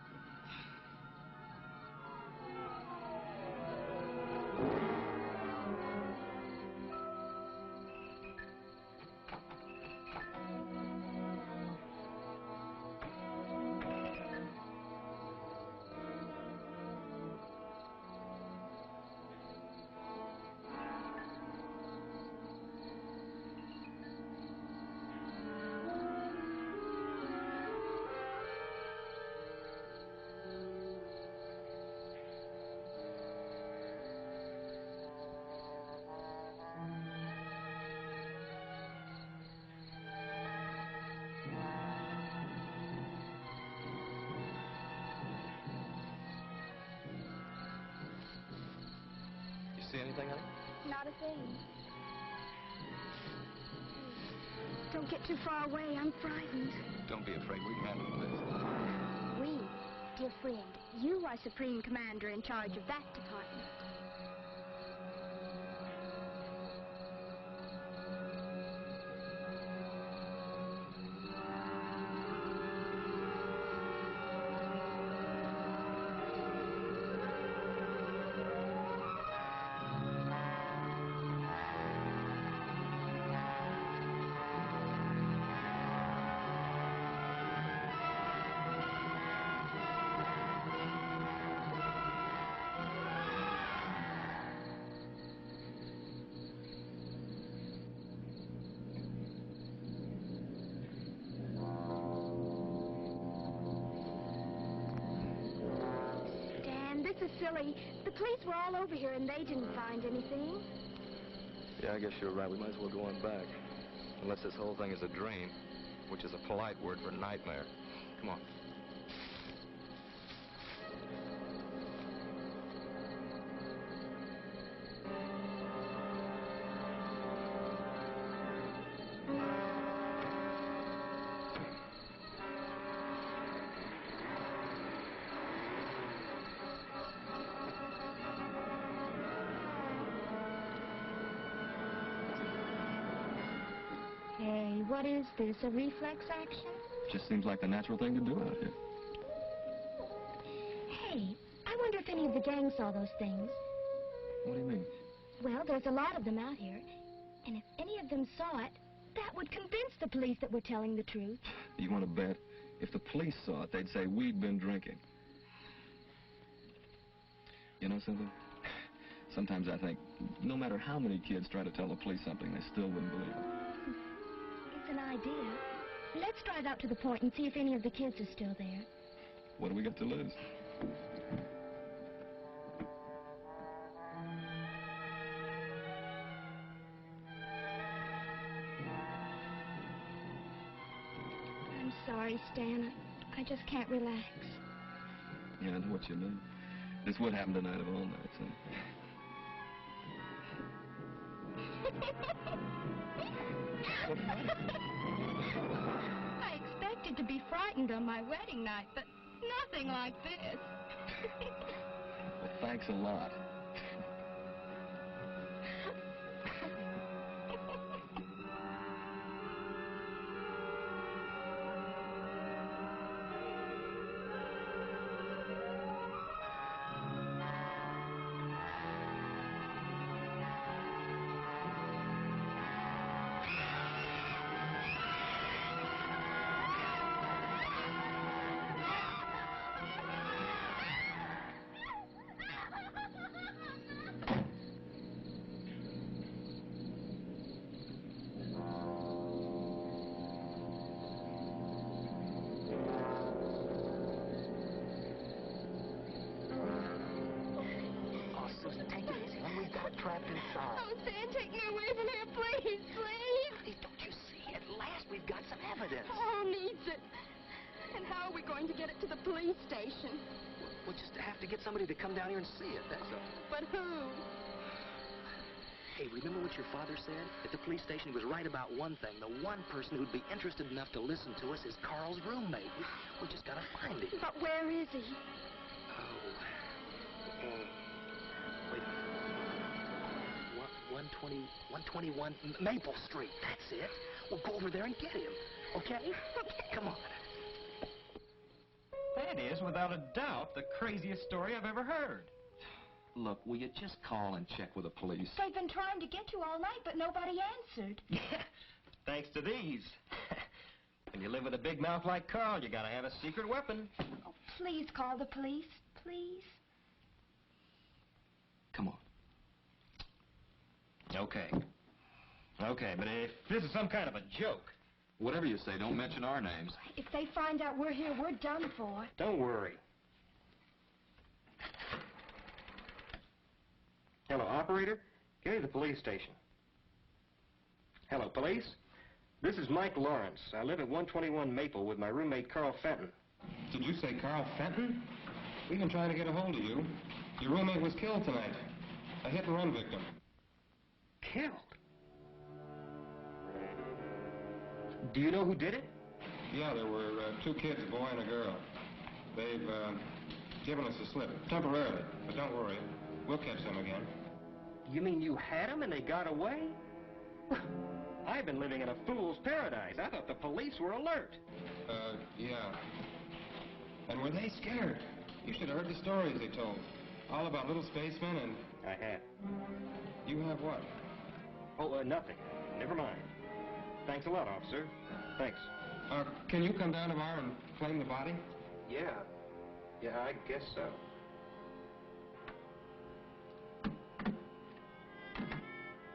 See anything, honey? Not a thing. Don't get too far away. I'm frightened. Don't be afraid. We can handle this. We, dear friend, you are Supreme Commander in charge of that department. This is silly. The police were all over here and they didn't find anything. Yeah, I guess you're right. We might as well go on back. Unless this whole thing is a dream, which is a polite word for nightmare. Come on. Hey, what is this, a reflex action? Just seems like the natural thing to do out here. Hey, I wonder if any of the gang saw those things. What do you mean? Well, there's a lot of them out here. And if any of them saw it, that would convince the police that we're telling the truth. You want to bet? If the police saw it, they'd say we'd been drinking. You know something? Sometimes I think no matter how many kids try to tell the police something, they still wouldn't believe it. It's an idea. Let's drive out to the point and see if any of the kids are still there. What do we got to lose? I'm sorry, Stan. I just can't relax. Yeah, I know what you mean. This would happen tonight of all nights, huh? I expected to be frightened on my wedding night, but nothing like this. Well, thanks a lot. Susan, take it easy. When we got trapped inside. Oh, Stan, take me away from here, please, please. Honey, don't you see? At last we've got some evidence. Carl needs it. And how are we going to get it to the police station? We'll just have to get somebody to come down here and see it, that's all. But who? Hey, remember what your father said? At the police station, he was right about one thing. The one person who'd be interested enough to listen to us is Carl's roommate. We just gotta find him. But where is he? Wait a minute. One 121 Maple Street. That's it. We'll go over there and get him. Okay? Come on. That is, without a doubt, the craziest story I've ever heard. Look, will you just call and check with the police? They've been trying to get you all night, but nobody answered. Thanks to these. When you live with a big mouth like Carl, you gotta have a secret weapon. Oh, please call the police, please. Come on. Okay. Okay, but if this is some kind of a joke... Whatever you say, don't mention our names. If they find out we're here, we're done for. Don't worry. Hello, operator? Get to the police station. Hello, police? This is Mike Lawrence. I live at 121 Maple with my roommate, Carl Fenton. Did you say Carl Fenton? We've been trying to get a hold of you. Your roommate was killed tonight. A hit-and-run victim. Killed? Do you know who did it? Yeah, there were two kids, a boy and a girl. They've given us a slip, temporarily. But don't worry, we'll catch them again. You mean you had them and they got away? I've been living in a fool's paradise. I thought the police were alert. Yeah. And were they scared? You should have heard the stories they told. All about little spacemen and... I had. You have what? Oh, nothing. Never mind. Thanks a lot, officer. Thanks. Can you come down tomorrow and claim the body? Yeah. Yeah, I guess so.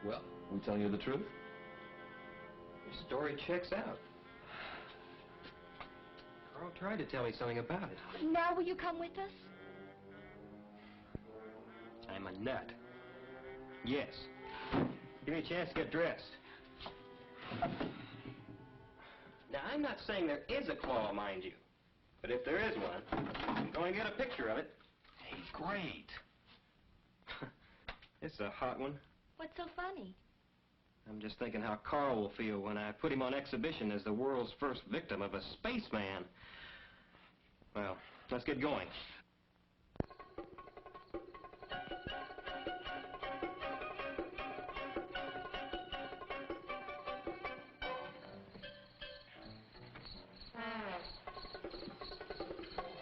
Well, we telling you the truth? Your story checks out. Carl tried to tell me something about it. Now will you come with us? I'm a nut. Yes. Give me a chance to get dressed. Now, I'm not saying there is a claw, mind you. But if there is one, I'm going to get a picture of it. Hey, great. It's a hot one. What's so funny? I'm just thinking how Carl will feel when I put him on exhibition as the world's first victim of a spaceman. Well, let's get going.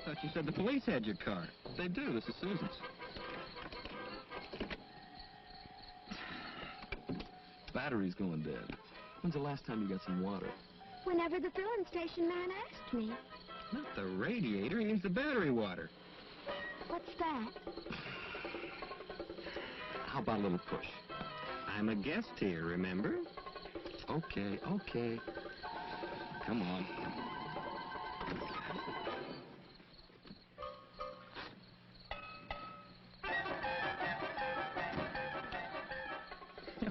I thought you said the police had your car. They do. This is Susan's. Battery's going dead. When's the last time you got some water? Whenever the filling station man asked me. Not the radiator. He means the battery water. What's that? How about a little push? I'm a guest here, remember? Okay, okay. Come on.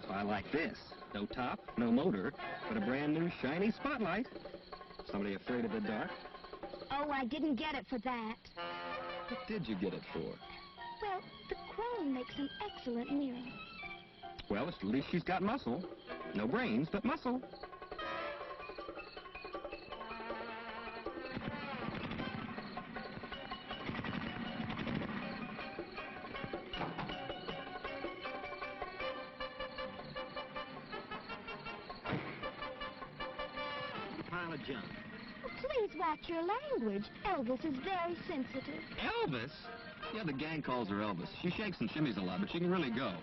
I like this. No top, no motor, but a brand new shiny spotlight. Somebody afraid of the dark? Oh, I didn't get it for that. What did you get it for? Well, the chrome makes an excellent mirror. Well, at least she's got muscle. No brains, but muscle. Pile of junk. Please watch your language. Elvis is very sensitive. Elvis? Yeah, the gang calls her Elvis. She shakes and shimmies a lot, but she can really go.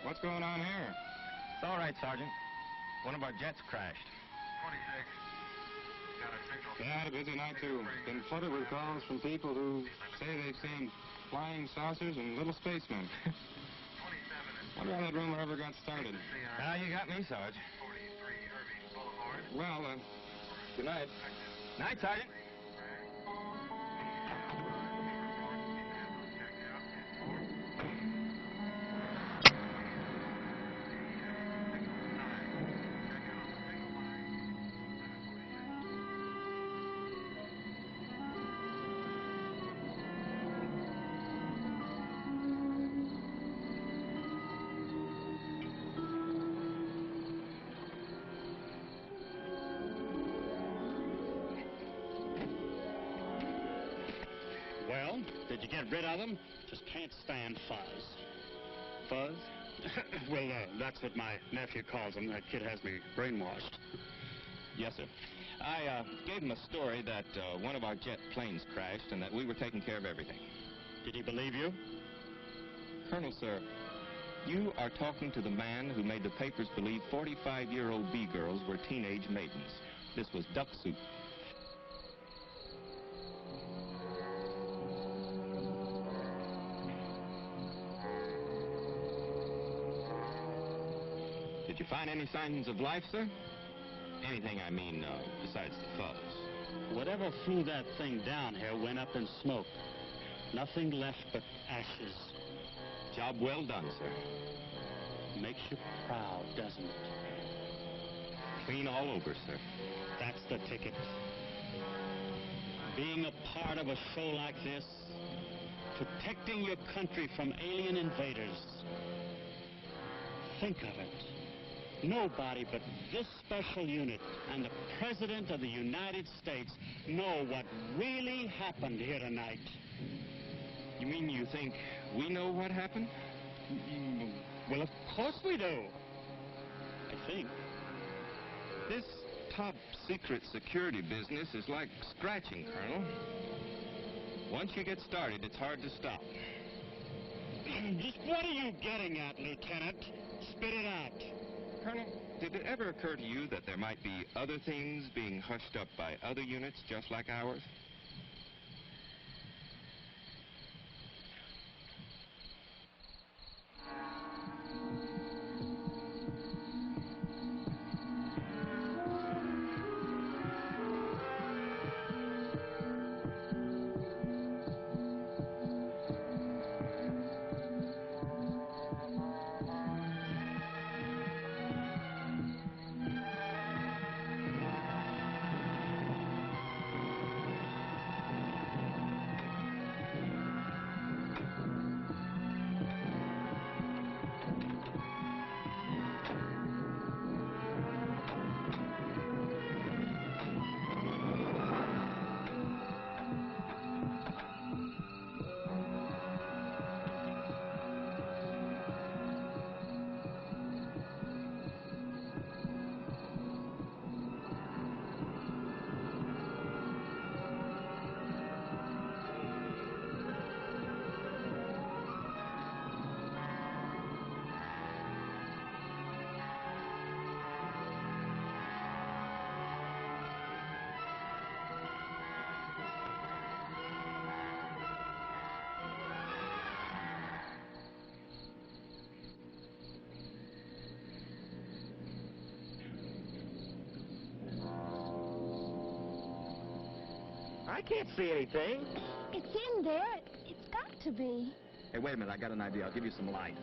What's going on here? It's all right, Sergeant. One of our jets crashed. 26. Got a signal. Yeah, I had a busy night, too. Been flooded with calls from people who say they've seen flying saucers and little spacemen. 27. Wonder how that rumor ever got started. Now you got me, Sarge. 43 Irving Boulevard. Well, good night. Night, Sergeant. did. Did you get rid of them? Just can't stand fuzz. Fuzz? Well, that's what my nephew calls him. That kid has me brainwashed. Yes, sir. I gave him a story that one of our jet planes crashed and that we were taking care of everything. Did he believe you? Colonel, sir, you are talking to the man who made the papers believe 45-year-old B-girls were teenage maidens. This was duck soup. Did you find any signs of life, sir? Anything, I mean, besides the fuzz. Whatever flew that thing down here went up in smoke. Nothing left but ashes. Job well done, sir. Makes you proud, doesn't it? Clean all over, sir. That's the ticket. Being a part of a show like this, protecting your country from alien invaders. Think of it. Nobody but this special unit and the President of the United States know what really happened here tonight. You mean you think we know what happened? Well, of course we do. I think. This top secret security business is like scratching, Colonel. Once you get started, it's hard to stop. Just what are you getting at, Lieutenant? Spit it out. Colonel, did it ever occur to you that there might be other things being hushed up by other units just like ours? I can't see anything. It's in there. It's got to be. Hey, wait a minute. I got an idea. I'll give you some light.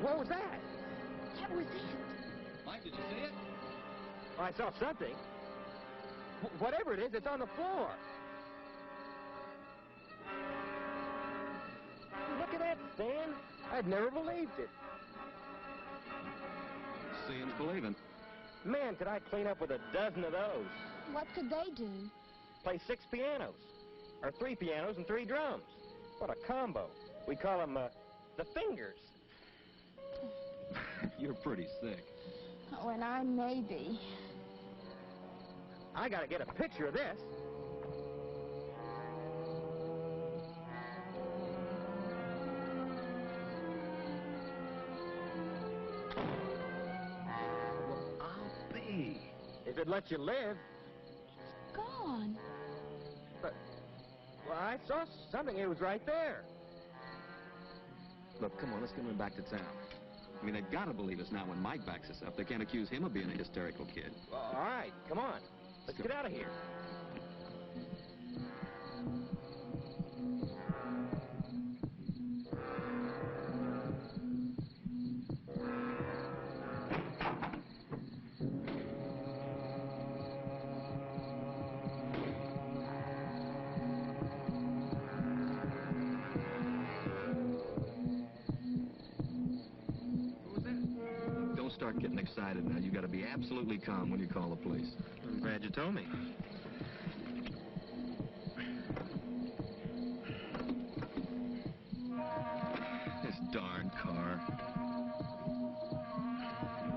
What was that? That was it. Mike, did you see it? Oh, I saw something. Whatever it is, it's on the floor. Look at that, Stan. I'd never believed it. Seeing's believing. Man, could I clean up with a dozen of those. What could they do? Play 6 pianos. Or 3 pianos and 3 drums. What a combo. We call them, the fingers. You're pretty sick. Oh, and I may be. I gotta get a picture of this. I'll be. If it lets you live. Gone. But, well, I saw something. It was right there. Look, come on, let's get him back to town. I mean, they've got to believe us now when Mike backs us up. They can't accuse him of being a hysterical kid. All right, come on. Let's get out of here. start getting excited now. You got to be absolutely calm when you call the police. I'm glad you told me. This darn car.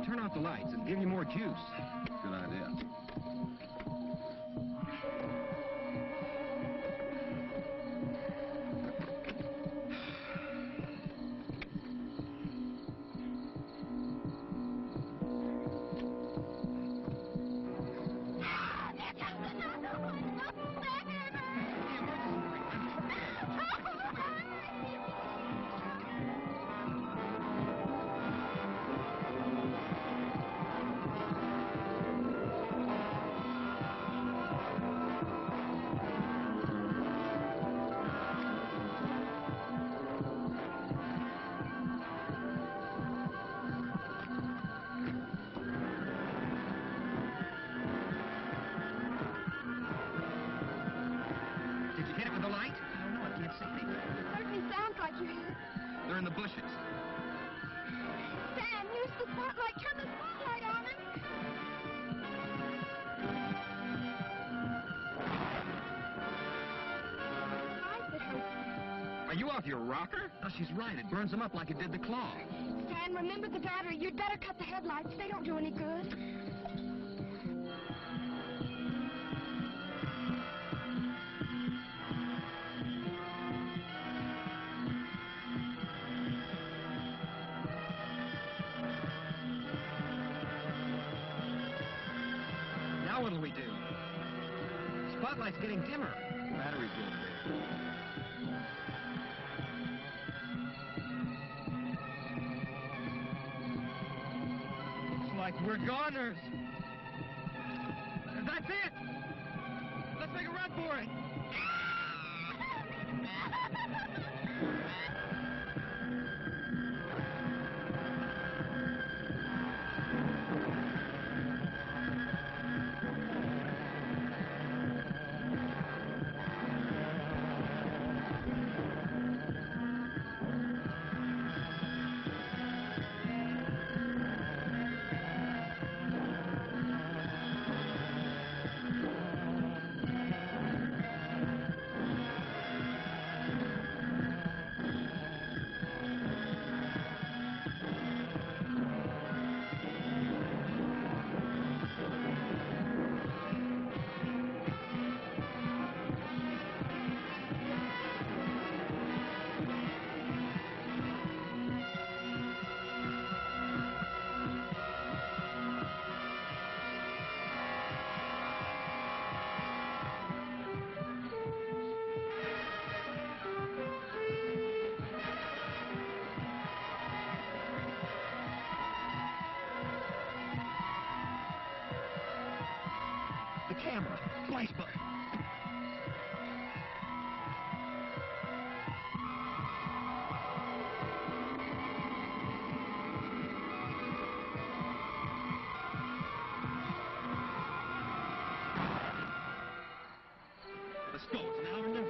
Turn off the lights and give you more juice. Good idea. Did you hit it with the light? I don't know. I can't see anything. It certainly sounds like you hit it. They're in the bushes. Stan, use the spotlight. Turn the spotlight on him. Lights at her. Are you off your rocker? No, she's right. It burns them up like it did the claw. Stan, remember the battery. You'd better cut the headlights. They don't do any good. Now what'll we do? Spotlight's getting dimmer. The battery's getting dead. Looks like we're goners. That's it! Let's make a run for it! The camera. Flash button. Let's go. It's an hour and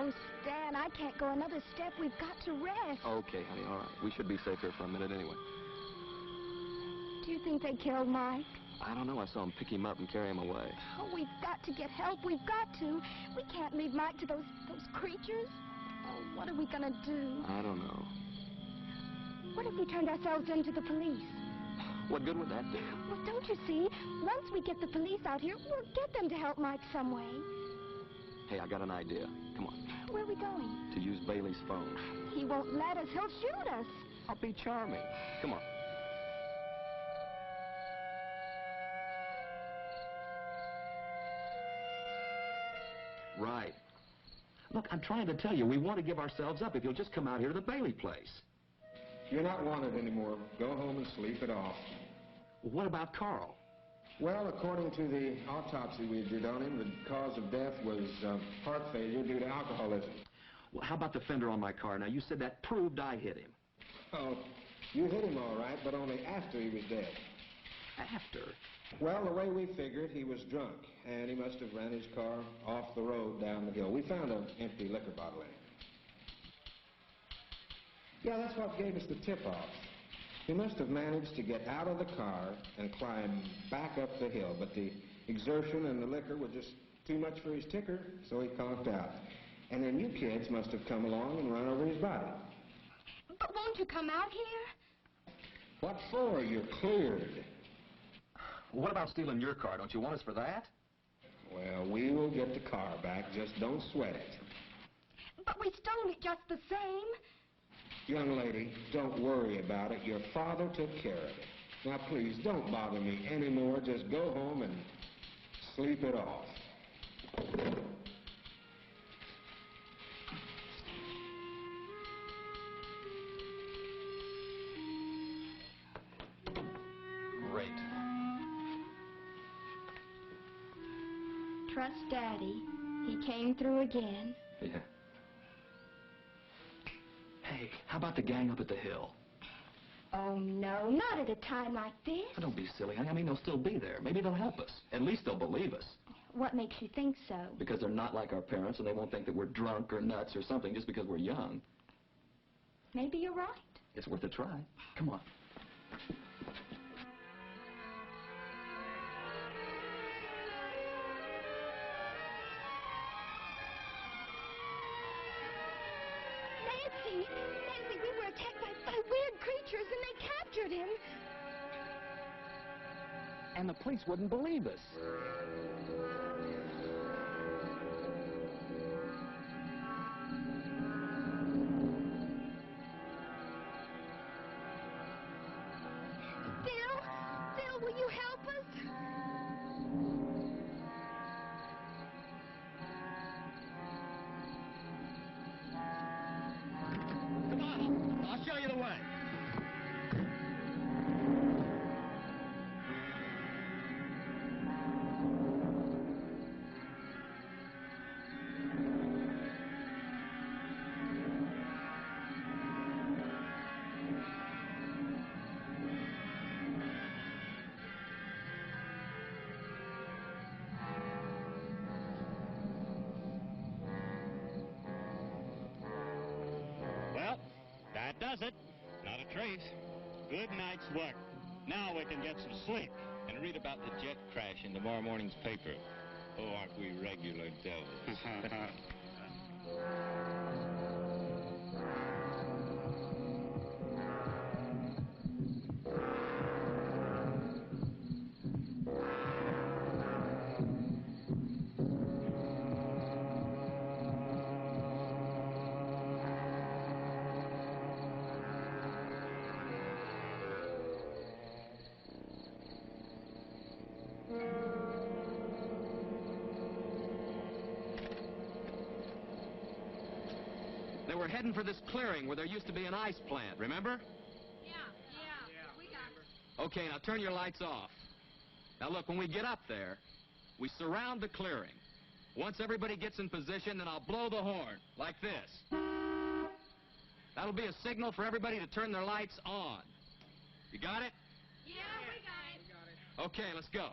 Oh, Stan, I can't go another step. We've got to rest. Okay, honey, all right. We should be safe here for a minute anyway. Do you think they killed Mike? I don't know. I saw him pick him up and carry him away. Oh, we've got to get help. We've got to. We can't leave Mike to those creatures. Oh, what are we going to do? I don't know. What if we turned ourselves in to the police? What good would that do? Well, don't you see? Once we get the police out here, we'll get them to help Mike some way. Hey, I got an idea. Come on. Where are we going? To use Bailey's phone. He won't let us. He'll shoot us. I'll be charming. Come on. Right. Look, I'm trying to tell you, we want to give ourselves up if you'll just come out here to the Bailey place. You're not wanted anymore. Go home and sleep it off. Well, what about Carl? Well, according to the autopsy we did on him, the cause of death was heart failure due to alcoholism. Well, how about the fender on my car? Now, you said that proved I hit him. Oh, you hit him all right, but only after he was dead. After? Well, the way we figured, he was drunk, and he must have ran his car off the road down the hill. We found an empty liquor bottle in it. Yeah, that's what gave us the tip-off. He must have managed to get out of the car and climb back up the hill, but the exertion and the liquor were just too much for his ticker, so he conked out. And then you kids must have come along and run over his body. But won't you come out here? What for? You're cleared. What about stealing your car? Don't you want us for that? Well, we will get the car back. Just don't sweat it. But we stole it just the same. Young lady, don't worry about it. Your father took care of it. Now, please, don't bother me anymore. Just go home and sleep it off. Great. Trust Daddy. He came through again. Yeah. Hey, how about the gang up at the hill? Oh, no, not at a time like this. Oh, don't be silly, honey. I mean, they'll still be there. Maybe they'll help us. At least they'll believe us. What makes you think so? Because they're not like our parents, and they won't think that we're drunk or nuts or something just because we're young. Maybe you're right. It's worth a try. Come on. Nancy, we were attacked by weird creatures, and they captured him. And the police wouldn't believe us. Phil, will you help us? Come on, I'll show you the way. Well, that does it. Not a trace. Good night's work. Now we can get some sleep. And read about the jet crash in tomorrow morning's paper. Oh, aren't we regular devils? They were heading for this clearing where there used to be an ice plant, remember? Yeah, we got it. Okay, now turn your lights off. Now look, when we get up there, we surround the clearing. Once everybody gets in position, then I'll blow the horn, like this. That'll be a signal for everybody to turn their lights on. You got it? Yeah, we got it. Okay, let's go.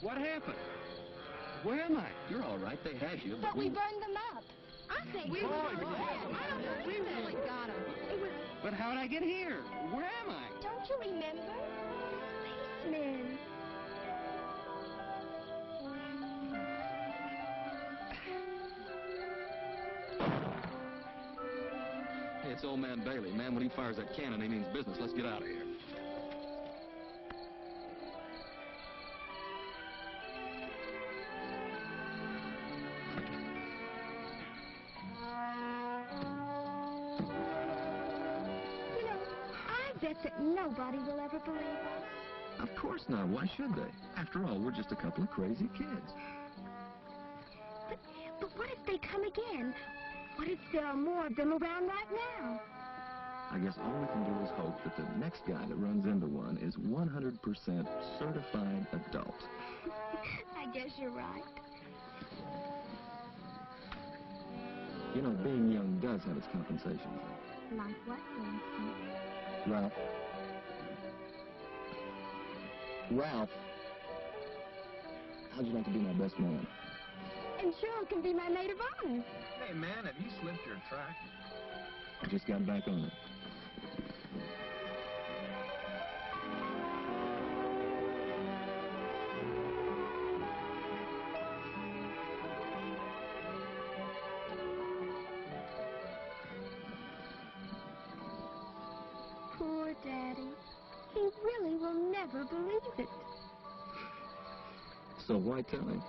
What happened? Where am I? You're all right. They had you. But we burned them up. I think We we were were dead. I don't know who really got them. It was... But how'd I get here? Where am I? Don't you remember? Policemen. Hey, it's old man Bailey. Man, when he fires that cannon, he means business. Let's get out of here. You know, I bet that nobody will ever believe us. Of course not. Why should they? After all, we're just a couple of crazy kids. But what if they come again? What if there are more of them around right now? I guess all we can do is hope that the next guy that runs into one is 100% certified adult. I guess you're right. You know, being young does have its compensations. Like what, for instance? Ralph. Ralph. How'd you like to be my best man? And Cheryl can be my maid of honor. Hey, man, have you slipped your track? I just got back on it. Poor Daddy. He really will never believe it. So why tell him?